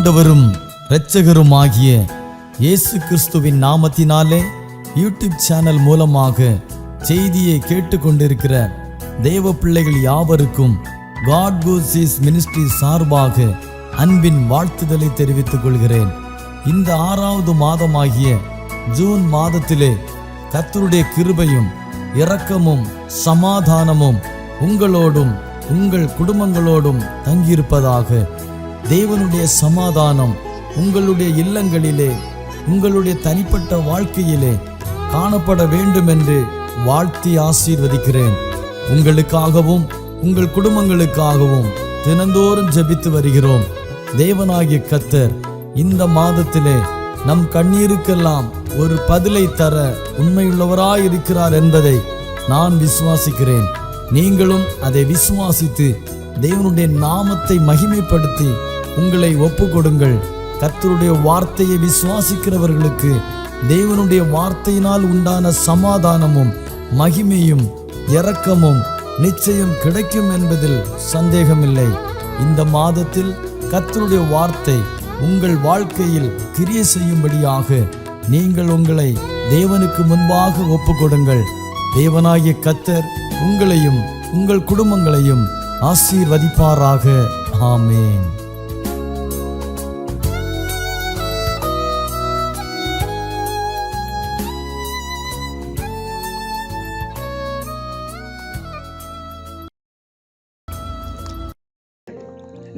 ஆண்டவரும் இரட்சகருமாகிய இயேசு கிறிஸ்துவின் நாமத்தினாலே யூடியூப் சேனல் மூலமாக செய்தியை கேட்டுக்கொண்டிருக்கிற தேவ பிள்ளைகள் யாவருக்கும் காட் கோசிஸ் மினிஸ்ட்ரி சார்பாக அன்பின் வாழ்த்துதலை தெரிவித்துக் கொள்கிறேன். இந்த 6வது மாதமாகிய ஜூன் மாதத்திலே கர்த்தருடைய கிருபையும் இரக்கமும் சமாதானமும் உங்களோடும் உங்கள் குடும்பங்களோடும் தங்கியிருப்பதாக. தேவனுடைய சமாதானம் உங்களுடைய இல்லங்களிலே உங்களுடைய தனிப்பட்ட வாழ்க்கையிலே காணப்பட வேண்டும் என்று வாழ்த்தி ஆசீர்வதிக்கிறேன். உங்களுக்காகவும் உங்கள் குடும்பங்களுக்காகவும் தினந்தோறும் ஜெபித்து வருகிறோம். தேவனாகிய கர்த்தர் இந்த மாதத்திலே நம் கண்ணீருக்கெல்லாம் ஒரு பதிலை தர உண்மையுள்ளவராயிருக்கிறார் என்பதை நான் விசுவாசிக்கிறேன். நீங்களும் அதை விசுவாசித்து தேவனுடைய நாமத்தை மகிமைப்படுத்தி உங்களை ஒப்பு கொடுங்கள். கர்த்தருடைய வார்த்தையை விசுவாசிக்கிறவர்களுக்கு தேவனுடைய வார்த்தையினால் உண்டான சமாதானமும் மகிமையும் இரக்கமும் நிச்சயம் கிடைக்கும் என்பதில் சந்தேகமில்லை. இந்த மாதத்தில் கர்த்தருடைய வார்த்தை உங்கள் வாழ்க்கையில் கிரியை செய்யும்படியாக நீங்கள் உங்களை தேவனுக்கு முன்பாக ஒப்பு கொடுங்கள். தேவனாகிய கர்த்தர் உங்களையும் உங்கள் குடும்பங்களையும் ஆசீர்வதிப்பாராக. ஆமென்.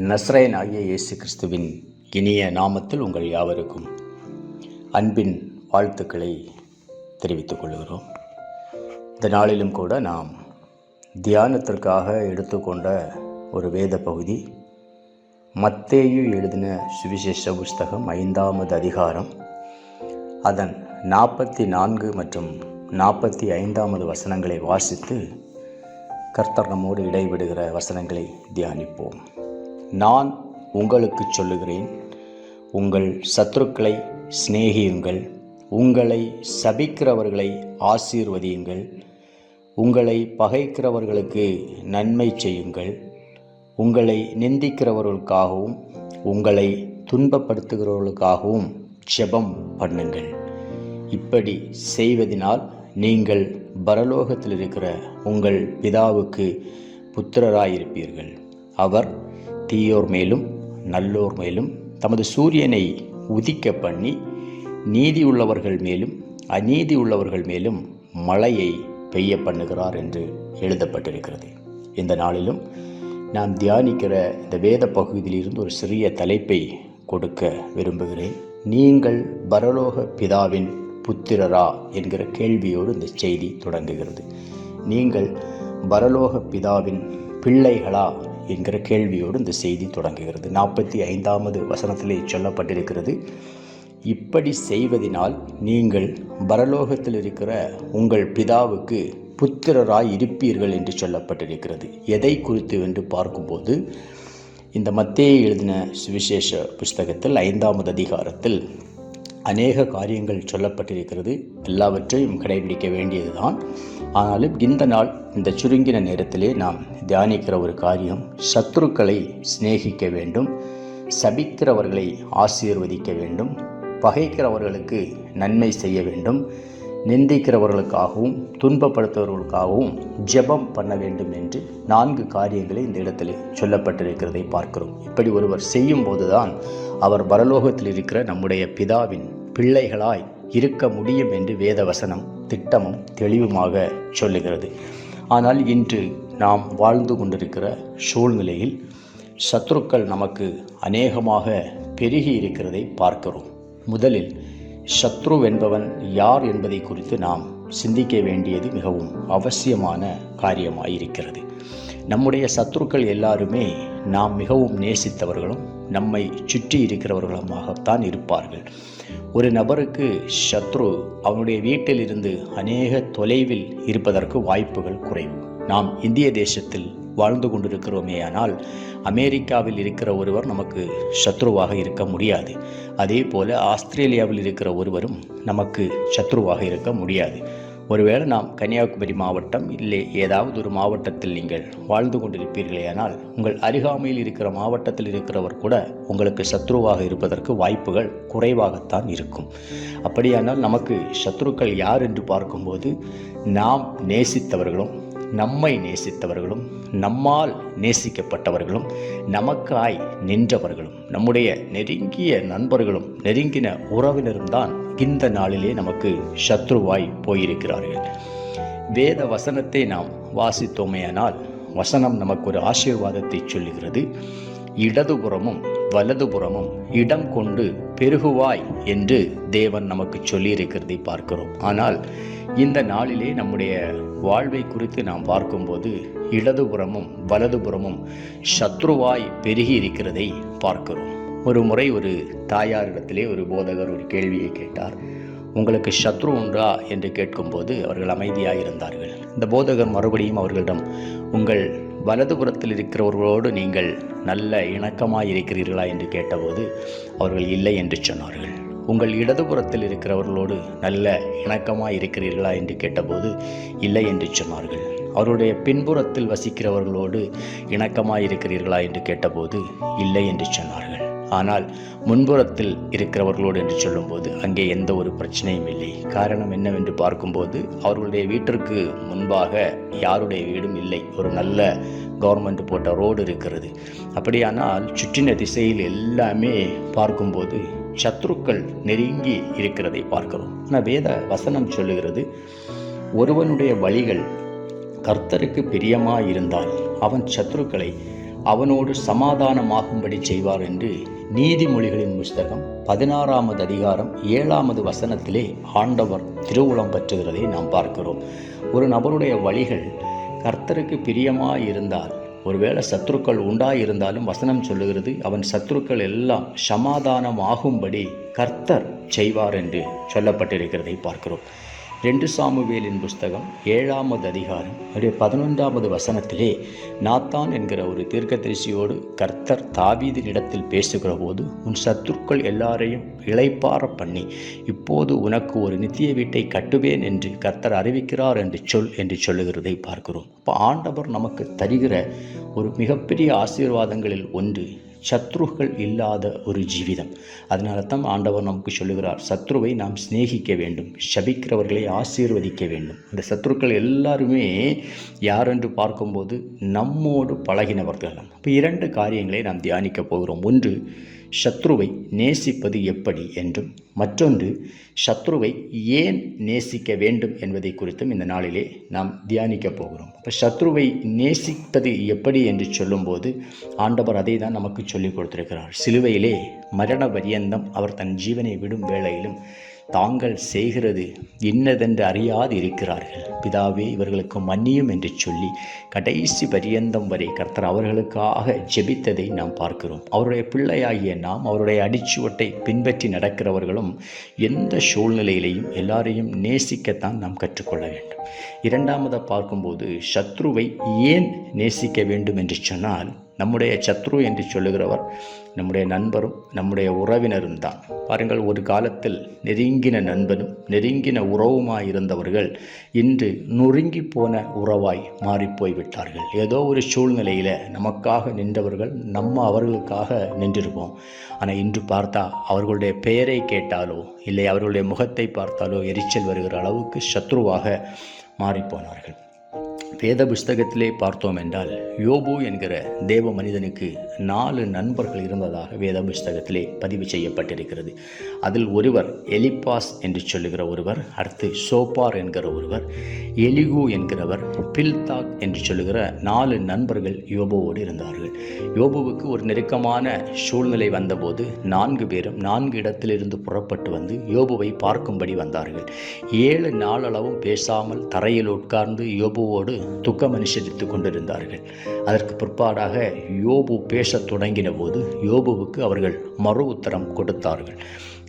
நசரேயனாகிய இயேசு கிறிஸ்துவின் இனிய நாமத்தில் உங்கள் யாவருக்கும் அன்பின் வாழ்த்துக்களை தெரிவித்துக் கொள்கிறோம். இந்த நாளிலும் கூட நாம் தியானத்திற்காக எடுத்துக்கொண்ட ஒரு வேத பகுதி மத்தேயு எழுதின சுவிசேஷ புஸ்தகம் 5வது அதிகாரம் அதன் 44 மற்றும் 45வது வசனங்களை வாசித்து கர்த்தர் நம்மோடு இடைவிடுகிற வசனங்களை தியானிப்போம். நான் உங்களுக்கு சொல்லுகிறேன், உங்கள் சத்துருக்களை சிநேகியுங்கள், உங்களை சபிக்கிறவர்களை ஆசீர்வதியுங்கள், உங்களை பகைக்கிறவர்களுக்கு நன்மை செய்யுங்கள், உங்களை நிந்திக்கிறவர்களுக்காகவும் உங்களை துன்பப்படுத்துகிறவர்களுக்காகவும் ஜெபம் பண்ணுங்கள். இப்படி செய்வதினால் நீங்கள் பரலோகத்தில் இருக்கிற உங்கள் பிதாவுக்கு புத்திரராயிருப்பீர்கள். அவர் தீயோர் மேலும் நல்லோர் மேலும் தமது சூரியனை உதிக்க பண்ணி நீதி உள்ளவர்கள் மேலும் அநீதி உள்ளவர்கள் மேலும் மழையை பெய்ய பண்ணுகிறார் என்று எழுதப்பட்டிருக்கிறது. இந்த நாளிலும் நாம் தியானிக்கிற இந்த வேத பகுதியிலிருந்து ஒரு சிறிய தலைப்பை கொடுக்க விரும்புகிறேன். நீங்கள் பரலோக பிதாவின் புத்திரரா என்கிற கேள்வியோடு இந்த செய்தி தொடங்குகிறது. நீங்கள் பரலோக பிதாவின் பிள்ளைகளா என்கிற கேள்வியோடு இந்த செய்தி தொடங்குகிறது. 45வது வசனத்திலே சொல்லப்பட்டிருக்கிறது, இப்படி செய்வதினால் நீங்கள் பரலோகத்தில் இருக்கிற உங்கள் பிதாவுக்கு புத்திரராய் இருப்பீர்கள் என்று சொல்லப்பட்டிருக்கிறது. எதை குறித்து என்று பார்க்கும்போது இந்த மத்தேயு எழுதின சுவிசேஷ புஸ்தகத்தில் 5வது அதிகாரத்தில் அநேக காரியங்கள் சொல்லப்பட்டிருக்கிறது. எல்லாவற்றையும் கடைபிடிக்க வேண்டியதுதான். ஆனாலும் இந்த நாள் இந்த சுருங்கின நேரத்திலே நாம் தியானிக்கிற ஒரு காரியம், சத்துருக்களை சிநேகிக்க வேண்டும், சபிக்கிறவர்களை ஆசீர்வதிக்க வேண்டும், பகைக்கிறவர்களுக்கு நன்மை செய்ய வேண்டும், நிந்திக்கிறவர்களுக்காகவும் துன்பப்படுத்துவர்களுக்காகவும் ஜெபம் பண்ண வேண்டும் என்று 4 காரியங்களை இந்த இடத்திலே சொல்லப்பட்டிருக்கிறதை பார்க்கிறோம். இப்படி ஒருவர் செய்யும் போதுதான் அவர் பரலோகத்தில் இருக்கிற நம்முடைய பிதாவின் பிள்ளைகளாய் இருக்க முடியும் என்று வேதவசனம் திட்டமும் தெளிவுமாக சொல்லுகிறது. ஆனால் இன்று நாம் வாழ்ந்து கொண்டிருக்கிற சூழ்நிலையில் சத்துருக்கள் நமக்கு அநேகமாக பெருகி இருக்கிறதை பார்க்கிறோம். முதலில் சத்ரு என்பவன் யார் என்பதை குறித்து நாம் சிந்திக்க வேண்டியது மிகவும் அவசியமான காரியமாயிருக்கிறது. நம்முடைய சத்துருக்கள் எல்லாருமே நாம் மிகவும் நேசித்தவர்களும் நம்மை சுற்றி இருக்கிறவர்களுமாகத்தான் இருப்பார்கள். ஒரு நபருக்கு சத்ரு அவனுடைய வீட்டில் இருந்து அநேக தொலைவில் இருப்பதற்கு வாய்ப்புகள் குறைவு. நாம் இந்திய தேசத்தில் வாழ்ந்து கொண்டிருக்கிறோமே, ஆனால் அமெரிக்காவில் இருக்கிற ஒருவர் நமக்கு சத்ருவாக இருக்க முடியாது. அதே போல ஆஸ்திரேலியாவில் இருக்கிற ஒருவரும் நமக்கு சத்ருவாக இருக்க முடியாது. ஒருவேளை நாம் கன்னியாகுமரி மாவட்டம் இல்லை ஏதாவது ஒரு மாவட்டத்தில் நீங்கள் வாழ்ந்து கொண்டிருப்பீர்களேயானால் உங்கள் அருகாமையில் இருக்கிற மாவட்டத்தில் இருக்கிறவர் கூட உங்களுக்கு சத்ருவாக இருப்பதற்கு வாய்ப்புகள் குறைவாகத்தான் இருக்கும். அப்படியானால் நமக்கு சத்ருக்கள் யார் என்று பார்க்கும்போது நாம் நேசித்தவர்களும் நம்மை நேசித்தவர்களும் நம்மால் நேசிக்கப்பட்டவர்களும் நமக்காய் நின்றவர்களும் நம்முடைய நெருங்கிய நண்பர்களும் நெருங்கின உறவினரும் தான் இந்த நாளிலே நமக்கு சத்ருவாய் போயிருக்கிறார்கள். வேத வசனத்தை நாம் வாசித்தோமேயானால் வசனம் நமக்கு ஒரு ஆசீர்வாதத்தை சொல்லுகிறது. இடதுபுறமும் வலதுபுறமும் இடம் கொண்டு பெருகுவாய் என்று தேவன் நமக்கு சொல்லியிருக்கிறதை பார்க்கிறோம். ஆனால் இந்த நாளிலே நம்முடைய வாழ்வை குறித்து நாம் பார்க்கும்போது இடதுபுறமும் வலதுபுறமும் சத்ருவாய் பெருகி இருக்கிறதை பார்க்கிறோம். ஒரு முறை ஒரு தாயாரிடத்திலே ஒரு போதகர் ஒரு கேள்வியை கேட்டார். உங்களுக்கு சத்ரு உண்டா என்று கேட்கும்போது அவர்கள் அமைதியாக இருந்தார்கள். இந்த போதகர் மறுபடியும் அவர்களிடம், உங்கள் வலதுபுறத்தில் இருக்கிறவர்களோடு நீங்கள் நல்ல இணக்கமாக இருக்கிறீர்களா என்று கேட்டபோது அவர்கள் இல்லை என்று சொன்னார்கள். உங்கள் இடதுபுறத்தில் இருக்கிறவர்களோடு நல்ல இணக்கமாக இருக்கிறீர்களா என்று கேட்டபோது இல்லை என்று சொன்னார்கள். அவருடைய பின்புறத்தில் வசிக்கிறவர்களோடு இணக்கமாக இருக்கிறீர்களா என்று கேட்டபோது இல்லை என்று சொன்னார்கள். ஆனால் முன்புறத்தில் இருக்கிறவர்களோடு என்று சொல்லும்போது அங்கே எந்த ஒரு பிரச்சனையும் இல்லை. காரணம் என்னவென்று பார்க்கும்போது அவர்களுடைய வீட்டிற்கு முன்பாக யாருடைய வீடும் இல்லை. ஒரு நல்ல கவர்மெண்ட் போட்ட ரோடு இருக்கிறது. அப்படியானால் சுற்றின திசையில் எல்லாமே பார்க்கும்போது சத்ருக்கள் நெருங்கி இருக்கிறதை பார்க்கிறோம். ஆனால் வேத வசனம் சொல்லுகிறது, ஒருவனுடைய வழிகள் கர்த்தருக்கு பிரியமாக இருந்தால் அவன் சத்ருக்களை அவனோடு சமாதானமாகும்படி செய்வார் என்று நீதிமொழிகளின் புஸ்தகம் 16வது அதிகாரம் 7வது வசனத்திலே ஆண்டவர் திருவுளம் பற்றுகிறதை நாம் பார்க்கிறோம். ஒரு நபருடைய வழிகள் கர்த்தருக்கு பிரியமாக இருந்தால், ஒருவேளை சத்ருக்கள் உண்டாயிருந்தாலும் வசனம் சொல்லுகிறது அவன் சத்ருக்கள் எல்லாம் சமாதானமாகும்படி கர்த்தர் செய்வார் என்று சொல்லப்பட்டிருக்கிறதை பார்க்கிறோம். 2 சாமுவேலின் புஸ்தகம் 7வது அதிகாரம் 11வது வசனத்திலே நாத்தான் என்கிற ஒரு தீர்க்கதரிசியோடு கர்த்தர் தாவீதினிடத்தில் பேசுகிற போது, உன் சத்துருக்கள் எல்லாரையும் இளைப்பாற பண்ணி இப்போது உனக்கு ஒரு நித்திய வீட்டை கட்டுவேன் என்று கர்த்தர் அறிவிக்கிறார் என்று சொல்லுகிறதை பார்க்கிறோம். அப்போ ஆண்டவர் நமக்கு தருகிற ஒரு மிகப்பெரிய ஆசீர்வாதங்களில் ஒன்று சத்ருகள் இல்லாத ஒரு ஜீவிதம். அதனால தான் ஆண்டவர் நமக்கு சொல்லுகிறார், சத்ருவை நாம் சிநேகிக்க வேண்டும், சபிக்கிறவர்களை ஆசீர்வதிக்க வேண்டும். அந்த சத்ருக்கள் எல்லாருமே யார் என்று பார்க்கும்போது நம்மோடு பழகினவர்கள். இப்போ 2 காரியங்களை நாம் தியானிக்க போகிறோம். ஒன்று, சத்ருவை நேசிப்பது எப்படி என்றும், மற்றொன்று சத்ருவை ஏன் நேசிக்க வேண்டும் என்பதை குறித்தும் இந்த நாளிலே நாம் தியானிக்க போகிறோம். இப்போ சத்ருவை நேசிப்பது எப்படி என்று சொல்லும்போது ஆண்டவர் அதை தான் நமக்கு சொல்லிக் கொடுத்திருக்கிறார். சிலுவையிலே மரண பரியந்தம் அவர் தன் ஜீவனை விடும் வேளையிலும் தாங்கள் செய்கிறது இன்னதென்று அறியாது இருக்கிறார்கள், பிதாவே இவர்களுக்கு மன்னியும் என்று சொல்லி கடைசி பரியந்தம் வரை கர்த்தர் அவர்களுக்காக ஜெபித்ததை நாம் பார்க்கிறோம். அவருடைய பிள்ளையாகிய நாம் அவருடைய அடிச்சுவட்டை பின்பற்றி நடக்கிறவர்களும் எந்த சூழ்நிலையிலையும் எல்லாரையும் நேசிக்கத்தான் நாம் கற்றுக்கொள்ள வேண்டும். 2வது பார்க்கும்போது சத்ருவை ஏன் நேசிக்க வேண்டும் என்று சொன்னால், நம்முடைய சத்ரு என்று சொல்லுகிறவர் நம்முடைய நண்பரும் நம்முடைய உறவினரும் தான். பாருங்கள், ஒரு காலத்தில் நெருங்கின நண்பனும் நெருங்கின உறவுமாய் இருந்தவர்கள் இன்று நொறுங்கி போன உறவாய் மாறிப்போய்விட்டார்கள். ஏதோ ஒரு சூழ்நிலையில் நமக்காக நின்றவர்கள் நம்ம அவர்களுக்காக நின்றிருப்போம். ஆனால் இன்று பார்த்தா அவர்களுடைய பெயரை கேட்டாலோ இல்லை அவர்களுடைய முகத்தை பார்த்தாலோ எரிச்சல் வருகிற அளவுக்கு சத்ருவாக மாறிப்போனார்கள். வேத புஸ்தகத்திலே பார்த்தோம் என்றால் யோபு என்கிற தேவ மனிதனுக்கு 4 நண்பர்கள் இருந்ததாக வேத புஸ்தகத்திலே பதிவு செய்யப்பட்டிருக்கிறது. அதில் ஒருவர் எலிப்பாஸ் என்று சொல்லுகிற ஒருவர், அடுத்து சோப்பார் என்கிற ஒருவர், எலிகு என்கிறவர், பில்தாக் என்று சொல்லுகிற 4 நண்பர்கள் யோபுவோடு இருந்தார்கள். யோபுவுக்கு ஒரு நெருக்கமான சூழ்நிலை வந்தபோது 4 பேரும் 4 இடத்திலிருந்து புறப்பட்டு வந்து யோபுவை பார்க்கும்படி வந்தார்கள். 7 நாளளவும் பேசாமல் தரையில் உட்கார்ந்து யோபுவோடு துக்கம் அனுசரித்துக் கொண்டிருந்தார்கள். அதற்கு பிற்பாடாக யோபு பேசத் தொடங்கின போது யோபுவுக்கு அவர்கள் மறு உத்தரம் கொடுத்தார்கள்.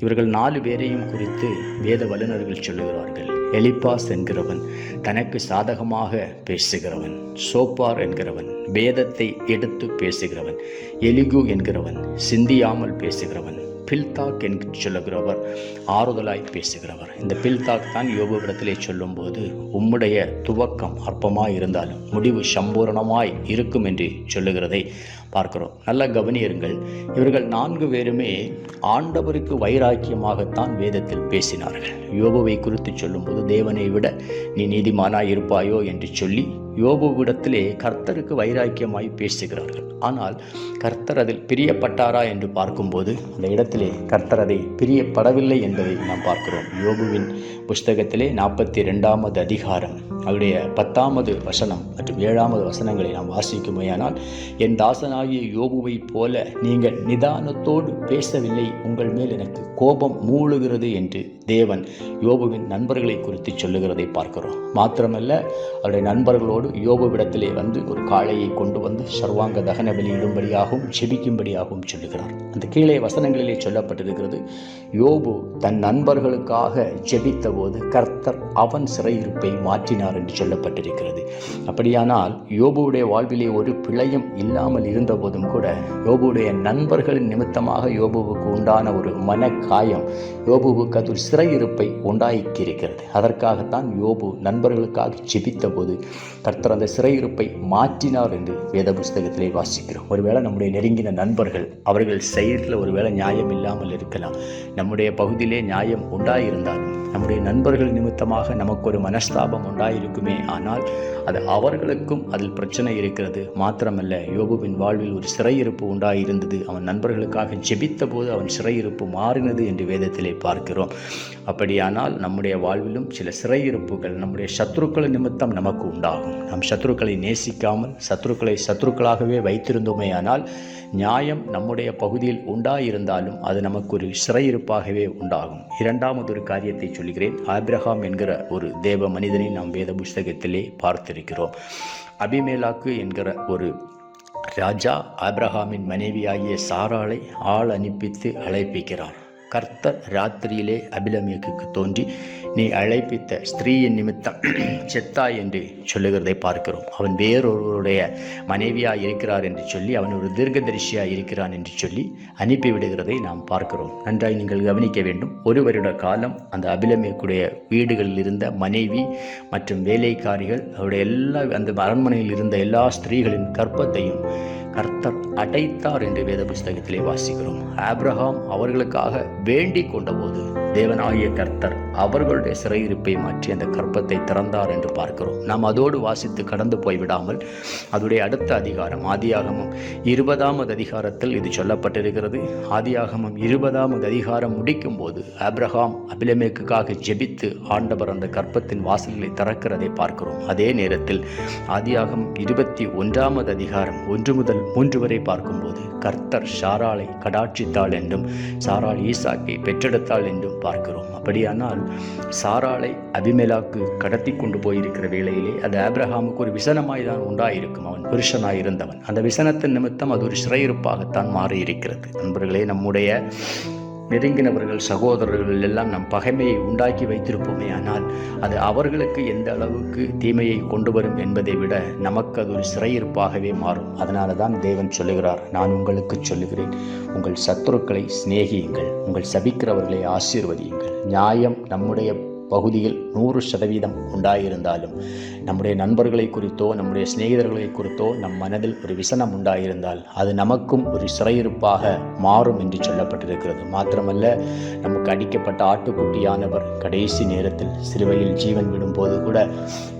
இவர்கள் 4 பேரையும் குறித்து வேத வல்லுநர்கள் சொல்லுகிறார்கள். எலிப்பாஸ் என்கிறவன் தனக்கு சாதகமாக பேசுகிறவன், சோப்பார் என்கிறவன் வேதத்தை எடுத்து பேசுகிறவன், எலிகு என்கிறவன் சிந்தியாமல் பேசுகிறவன், பில்தாக் என்று சொல்லுகிறவர் ஆறுதலாய் பேசுகிறவர். இந்த பில்தாக் தான் யோபுவிடத்திலே சொல்லும்போது, உம்முடைய துவக்கம் அற்பமாய் இருந்தாலும் முடிவு சம்பூரணமாய் இருக்கும் என்று சொல்லுகிறதை பார்க்கிறோம். நல்ல கவனியருங்கள். இவர்கள் 4 பேருமே ஆண்டவருக்கு வைராக்கியமாகத்தான் வேதத்தில் பேசினார்கள். யோபுவை குறித்து சொல்லும்போது, தேவனை விட நீ நீதிமானாய் இருப்பாயோ என்று சொல்லி யோபுவிடத்திலே கர்த்தருக்கு வைராக்கியமாய் பேசுகிறார்கள். ஆனால் கர்த்தர் அதில் பிரியப்பட்டாரா என்று பார்க்கும்போது அந்த இடத்திலே கர்த்தர் அதை பிரியப்படவில்லை என்பதை நாம் பார்க்கிறோம். யோபுவின் புஸ்தகத்திலே 42வது அதிகாரம் அவருடைய 10வது வசனம் மற்றும் 7வது வசனங்களை நாம் வாசிக்குமேயானால், என் தாசனாகிய யோபுவை போல நீங்கள் நிதானத்தோடு பேசவில்லை, உங்கள் மேல் எனக்கு கோபம் மூழுகிறது என்று தேவன் யோபுவின் நண்பர்களை குறித்து சொல்லுகிறதை பார்க்கிறோம். மாத்திரமல்ல, அவருடைய நண்பர்களோடு யோபுவிடத்திலே வந்து ஒரு காளையை கொண்டு வந்து சர்வாங்க தகன பலியிடும்படியாகவும் செபிக்கும்படியாகவும் சொல்லுகிறார். அந்த கீழே வசனங்களிலே சொல்லப்பட்டிருக்கிறது, யோபு தன் நண்பர்களுக்காக ஜெபித்த போது கர்த்தர் அவன் சிறையிருப்பை மாற்றினார் என்று சொல்லப்பட்டிருக்கிறது. அப்படியானால் யோபுவுடைய வாழ்விலே ஒரு பிழையும் இல்லாமல் இருந்த போதும் கூட யோபுவுடைய நண்பர்களின் நிமித்தமாக யோபுவுக்கு உண்டான ஒரு மனக்காயம் யோபுவுக்கு அது ஒரு சிறையிருப்பை உண்டாக்கியிருக்கிறது. அதற்காகத்தான் யோபு நண்பர்களுக்காக ஜெபித்த போது கர்த்தர் அந்த சிறையிருப்பை மாற்றினார் என்று வேத புஸ்தகத்திலே வாசிக்கிறோம். ஒருவேளை நம்முடைய நெருங்கின நண்பர்கள் அவர்கள் செயலில் ஒருவேளை நியாயம் இல்லாமல் இருக்கலாம். நம்முடைய பகுதியிலே நியாயம் உண்டாயிருந்தாலும் நம்முடைய நண்பர்கள் நிமித்தமாக நமக்கு ஒரு மனஸ்தாபம் உண்டாயிருக்குமே, ஆனால் அது அவர்களுக்கும் அதில் பிரச்சனை இருக்கிறது. மாத்திரமல்ல, யோபுவின் வாழ்வில் ஒரு சிறையிருப்பு உண்டாயிருந்தது. அவன் நண்பர்களுக்காக ஜெபித்த போது அவன் சிறையிருப்பு மாறினது என்று வேதத்திலே பார்க்கிறோம். அப்படியானால் நம்முடைய வாழ்விலும் சில சிறையிருப்புகள் நம்முடைய சத்துருக்கள் நிமித்தம் நமக்கு உண்டாகும். நம் சத்துருக்களை நேசிக்காமல் சத்துருக்களை சத்துருக்களாகவே வைத்திருந்தோமே, ஆனால் நியாயம் நம்முடைய பகுதியில் உண்டாயிருந்தாலும் அது நமக்கு ஒரு சிறையிருப்பாகவே உண்டாகும். 2வது ஒரு காரியத்தை சொல்கிறேன். ஆபிரகாம் என்கிற ஒரு தேவ மனிதனை நாம் வேத புஸ்தகத்திலே பார்த்திருக்கிறோம். அபிமெலேக்கு என்கிற ஒரு ராஜா ஆபிரகாமின் மனைவியாகிய சாராளை ஆள் அனுப்பித்து அழைப்பிக்கிறார். கர்த்தர் ராத்திரியிலே அபிமெலேக்குக்கு தோன்றி, நீ அழைப்பித்த ஸ்திரீயின் நிமித்தம் செத்தாய் என்று சொல்லுகிறதை பார்க்கிறோம். அவன் வேறொருவருடைய மனைவியாக இருக்கிறார் என்று சொல்லி, அவன் ஒரு தீர்க்கதரிசியாக இருக்கிறான் என்று சொல்லி அனுப்பிவிடுகிறதை நாம் பார்க்கிறோம். நன்றாய் நீங்கள் கவனிக்க வேண்டும். 1 வருட காலம் அந்த அபிமெலேக்குடைய வீடுகளில் இருந்த மனைவி மற்றும் வேலைக்காரிகள் அவருடைய அந்த அரண்மனையில் இருந்த எல்லா ஸ்திரீகளின் கர்ப்பத்தையும் கர்த்தர் அடைத்தார் என்று வேத புஸ்தகத்திலே வாசிக்கிறோம். ஆபிரகாம் அவர்களுக்காக வேண்டிக் கொண்டபோது தேவனாகிய கர்த்தர் அவர்களுடைய சிறையிருப்பை மாற்றி அந்த கர்ப்பத்தை திறந்தார் என்று பார்க்கிறோம். நாம் அதோடு வாசித்து கடந்து போய்விடாமல் அதோடைய அடுத்த அதிகாரம் ஆதியாகமம் 20வது அதிகாரத்தில் இது சொல்லப்பட்டிருக்கிறது. ஆதியாகமம் 20வது அதிகாரம் முடிக்கும் போது ஆபிரகாம் அபிமெலேக்குக்காக ஜெபித்து ஆண்டவர் அந்த கர்ப்பத்தின் வாசல்களை திறக்கிறதை பார்க்கிறோம். அதே நேரத்தில் ஆதியாகமம் 21வது அதிகாரம் 1 முதல் 3 வரை பார்க்கும்போது கர்த்தர் சாராளை கடாட்சித்தாள் என்றும் சாராள் ஈசாக்கை பெற்றெடுத்தாள் என்றும் பார்க்கிறோம். அப்படியானால் சாராளை அபிமெலேக்கு கடத்தி கொண்டு போயிருக்கிற வேளையிலே அது ஆபிரகாமுக்கு ஒரு விசனமாய் தான் உண்டாயிருக்கும். அவன் புருஷனாய் இருந்தவன். அந்த விசனத்தின் நிமித்தம் அது ஒரு சிறையிருப்பாகத்தான் மாறியிருக்கிறது. நண்பர்களே, நம்முடைய நெருங்கினவர்கள் சகோதரர்கள் எல்லாம் நம் பகைமையை உண்டாக்கி வைத்திருப்போமே, ஆனால் அது அவர்களுக்கு எந்த அளவுக்கு தீமையை கொண்டு வரும் என்பதை விட நமக்கு அது ஒரு சிறையிருப்பாகவே மாறும். அதனால தான் தேவன் சொல்லுகிறார், நான் உங்களுக்கு சொல்லுகிறேன், உங்கள் சத்துருக்களை சிநேகியுங்கள், உங்கள் சபிக்கிறவர்களை ஆசீர்வதியுங்கள். நியாயம் நம்முடைய பகுதியில் 100% உண்டாயிருந்தாலும் நம்முடைய நண்பர்களை குறித்தோ நம்முடைய சிநேகிதர்களை குறித்தோ நம் மனதில் ஒரு விசனம் உண்டாயிருந்தால் அது நமக்கும் ஒரு சிறையிருப்பாக மாறும் என்று சொல்லப்பட்டிருக்கிறது. மாத்திரமல்ல, நமக்கு அடிக்கப்பட்ட ஆட்டுக்குட்டியானவர் கடைசி நேரத்தில் சிலுவையில் ஜீவன் விடும்போது கூட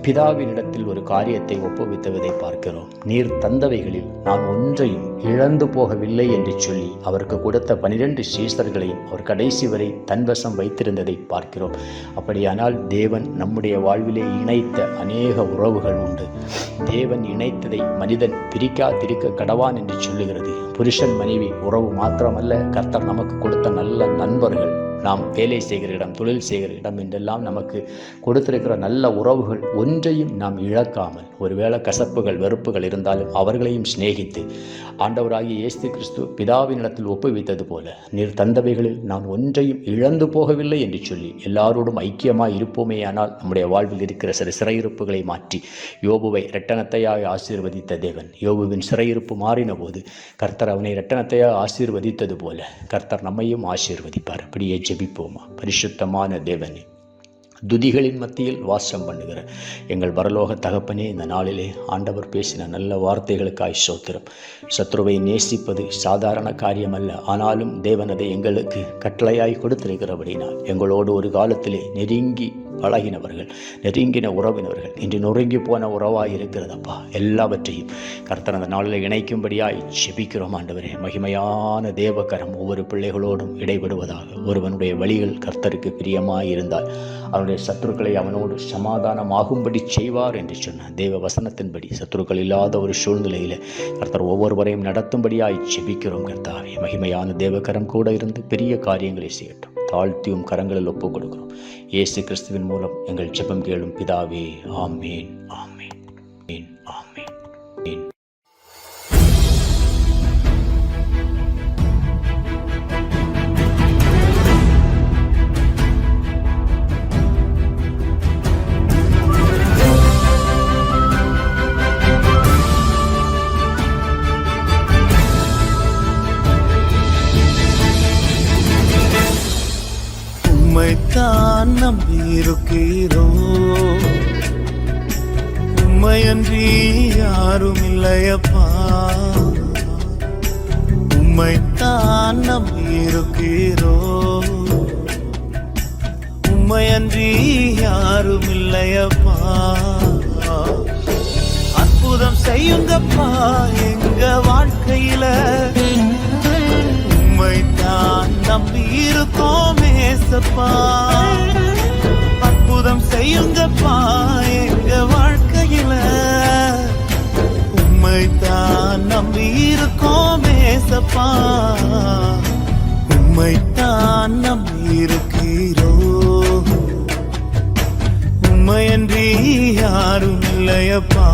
பிதாவினிடத்தில் ஒரு காரியத்தை ஒப்புவித்ததை பார்க்கிறோம். நீர் தந்தவைகளில் நான் ஒன்றையும் இழந்து போகவில்லை என்று சொல்லி அவருக்கு கொடுத்த 12 சீஷர்களையும் அவர் கடைசி வரை தன்வசம் வைத்திருந்ததை பார்க்கிறோம். அப்படியானால் தேவன் நம்முடைய வாழ்விலே இணைத்த அநேக உறவுகள் உண்டு. தேவன் இணைத்ததை மனிதன் பிரிக்காதிருக்க கடவான் என்று சொல்லுகிறது. புருஷன் மனைவி உறவு மாத்திரமல்ல, கர்த்தர் நமக்கு கொடுத்த நல்ல நண்பர்கள், நாம் வேலை செய்கிற இடம், தொழில் செய்கிற இடம் என்றெல்லாம் நமக்கு கொடுத்திருக்கிற நல்ல உறவுகள் ஒன்றையும் நாம் இழக்காமல் ஒருவேளை கசப்புகள் வெறுப்புகள் இருந்தாலும் அவர்களையும் சிநேகித்து ஆண்டவராகிய இயேசு கிறிஸ்து பிதாவினிடத்தில் ஒப்புவித்தது போல நீர் தந்தவைகளில் நான் ஒன்றையும் இழந்து போகவில்லை என்று சொல்லி எல்லாரோடும் ஐக்கியமாய் இருப்போமேயானால் நம்முடைய வாழ்வில் இருக்கிற சில சிறையிருப்புகளை மாற்றி யோபுவை இரட்டனத்தையாக ஆசீர்வதித்த தேவன் யோபுவின் சிறையிருப்பு மாறின போது கர்த்தர் அவனை இரட்டனத்தையாக ஆசீர்வதித்தது போல கர்த்தர் நம்மையும் ஆசீர்வதிப்பார். அப்படியே ஜெபிப்போமா. பரிசுத்தமான தேவனே, துதிகளின் மத்தியில் வாசம் பண்ணுகிற எங்கள் பரலோக தகப்பனே, இந்த நாளிலே ஆண்டவர் பேசின நல்ல வார்த்தைகளுக்காய் ஸ்தோத்திரம். சத்ருவை நேசிப்பது சாதாரண காரியம் அல்ல, ஆனாலும் தேவன் அதை எங்களுக்கு கட்டளையாய் கொடுத்திருக்கிறபடினால் எங்களோடு ஒரு காலத்திலே நெருங்கி பழகினவர்கள், நெருங்கின உறவினர்கள் இன்று நொறுங்கி போன உறவாய் இருக்கிறதப்பா. எல்லாவற்றையும் கர்த்தர் அந்த நாளில் இணைக்கும்படியாய் ஜெபிக்கிறோம் ஆண்டவரே. மகிமையான தேவகரம் ஒவ்வொரு பிள்ளைகளோடும் இடைபடுவதாக. ஒருவனுடைய வழிகள் கர்த்தருக்கு பிரியமாய் இருந்தால் அவனுடைய சத்துருக்களை அவனோடு சமாதானமாகும்படி செய்வார் என்று சொன்ன தேவ வசனத்தின்படி சத்துருக்கள் இல்லாத ஒரு சூழ்நிலையில் கர்த்தர் ஒவ்வொருவரையும் நடத்தும்படியாய் ஜெபிக்கிறோம் கர்த்தாவே. மகிமையான தேவகரம் கூட இருந்து பெரிய காரியங்களை செய்யட்டும். தாழ்த்தியும் கரங்களில் ஒப்புக் கொடுக்கிறோம். இயேசு கிறிஸ்துவின் மூலம் எங்கள் ஜெபம் கேளும் பிதாவே. ஆமேன், ஆமேன், ஆமேன், ஆமேன். உம்மைத்தான் நம்பியிருக்கிறோ, உம்மையன்றி யாரும் இல்லையப்பா. உம்மைத்தான் நம்பியிருக்கிறோ, உம்மையன்றி யாரும் இல்லையப்பா. அற்புதம் செய்யுங்கப்பா எங்க வாழ்க்கையில, உம்மைத்தான் நம்பி இருக்கோம் ஏசப்பா. அற்புதம் செய்யுங்கப்பா எங்க வாழ்க்கையில, உம்மைத்தான் நம்பி இருக்கோம் ஏசப்பா. உம்மைத்தான் நம்பி இருக்கிறோ, உம்மையன்றி யாரும் இல்லையப்பா.